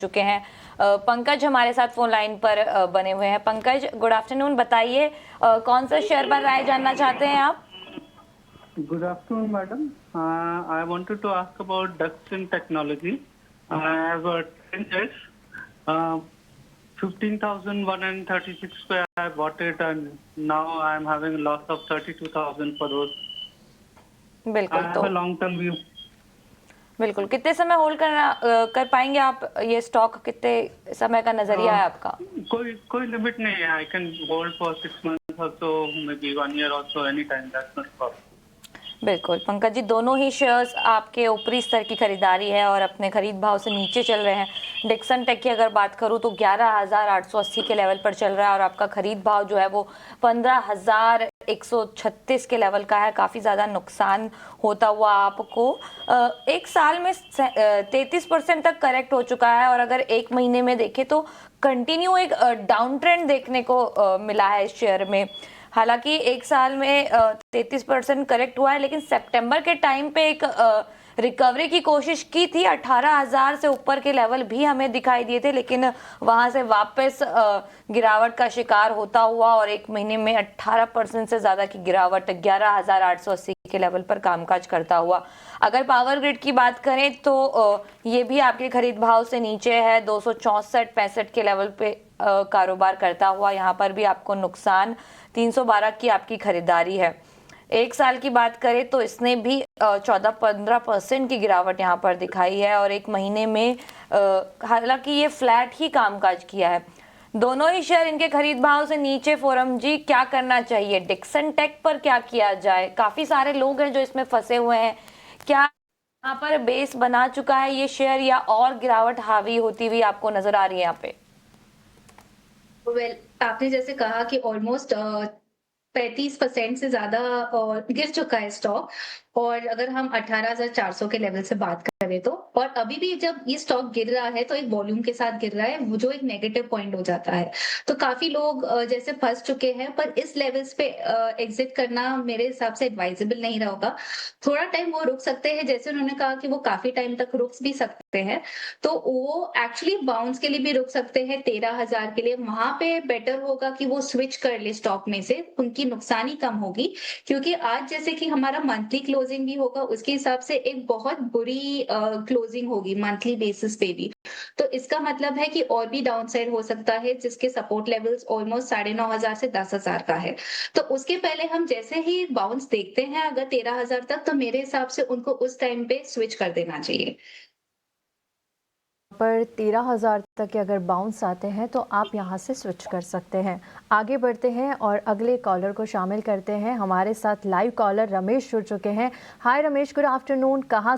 चुके हैं। पंकज हमारे साथ फोन लाइन पर बने हुए हैं। Pankaj, good afternoon. बताइए कौन सा शेयर पर राय जानना चाहते हैं आप? Good afternoon, madam. I wanted to ask about Duxton Technology. I have a 10 shares, 15,136 square. I bought it, and now I am having a loss of 32,000 for those. बिल्कुल। I have तो a long-term view. बिल्कुल, कितने समय hold कर पाएंगे आप ये stock? कितने समय का नजरिया है आपका? कोई लिमिट नहीं है. I can hold for 6 months also, maybe 1 year also, anytime. That's not a problem. बिल्कुल पंकज जी, दोनों ही शेयर्स आपके ऊपरी स्तर की खरीदारी है और अपने खरीद भाव से नीचे चल रहे हैं। डिक्सन टेक की अगर बात करूं तो 11,880 के लेवल पर चल रहा है और आपका खरीद भाव जो है वो 15,136 के लेवल का है। काफ़ी ज़्यादा नुकसान होता हुआ आपको एक साल में 33% तक करेक्ट हो चुका है और अगर एक महीने में देखें तो कंटिन्यू एक डाउन ट्रेंड देखने को मिला है इस शेयर में। हालांकि एक साल में 33% करेक्ट हुआ है, लेकिन सितंबर के टाइम पे एक रिकवरी की कोशिश की थी। 18,000 से ऊपर के लेवल भी हमें दिखाई दिए थे, लेकिन वहां से वापस गिरावट का शिकार होता हुआ और एक महीने में 18% से ज्यादा की गिरावट 11,880 के लेवल पर कामकाज करता हुआ। अगर पावर ग्रिड की बात करें तो ये भी आपके खरीद भाव से नीचे है, 264-65 के लेवल पे कारोबार करता हुआ। यहाँ पर भी आपको नुकसान 312 की आपकी खरीदारी है। एक साल की बात करें तो इसने भी 14-15% की गिरावट यहाँ पर दिखाई है और एक महीने में हालांकि ये फ्लैट ही कामकाज किया है। दोनों ही शेयर इनके खरीद भाव से नीचे। फोरम जी, क्या करना चाहिए? डिक्सन टेक पर क्या किया जाए? काफी सारे लोग हैं जो इसमें फंसे हुए हैं। क्या यहाँ पर बेस बना चुका है ये शेयर या और गिरावट हावी होती हुई आपको नजर आ रही है यहाँ पे? आपने जैसे कहा कि ऑलमोस्ट 35% से ज्यादा गिर चुका है स्टॉक। और अगर हम 18,400 के लेवल से बात करें तो, और अभी भी जब ये स्टॉक गिर रहा है तो एक वॉल्यूम के साथ गिर रहा है, वो जो एक नेगेटिव पॉइंट हो जाता है। तो काफी लोग जैसे फंस चुके हैं, पर इस लेवल्स पे एग्जिट करना मेरे हिसाब से एडवाइजेबल नहीं रहेगा। थोड़ा टाइम वो रुक सकते हैं, जैसे उन्होंने कहा कि वो काफी टाइम तक रुक भी सकते हैं, तो वो एक्चुअली बाउंस के लिए भी रुक सकते हैं 13,000 के लिए। वहां पे बेटर होगा कि वो स्विच कर ले स्टॉक में से, उनकी नुकसानी कम होगी। क्योंकि आज जैसे कि हमारा मंथली क्लोजिंग भी होगा, उसके हिसाब से एक बहुत बुरी क्लोजिंग होगी मंथली बेसिस पे भी। तो इसका मतलब है कि और भी डाउन साइड हो सकता है, जिसके सपोर्ट लेवल्स ऑलमोस्ट 9,500 से 10,000 का है। तो उसके पहले हम जैसे ही बाउंस देखते हैं अगर 13,000 तक, तो मेरे हिसाब से उनको उस टाइम पे स्विच कर देना चाहिए। पर 13,000 तक के अगर बाउंस आते हैं तो आप यहां से स्विच कर सकते हैं। आगे बढ़ते हैं और अगले कॉलर को शामिल करते हैं। हमारे साथ लाइव कॉलर रमेश जुड़ चुके हैं। हाय रमेश, गुड आफ्टरनून। कहां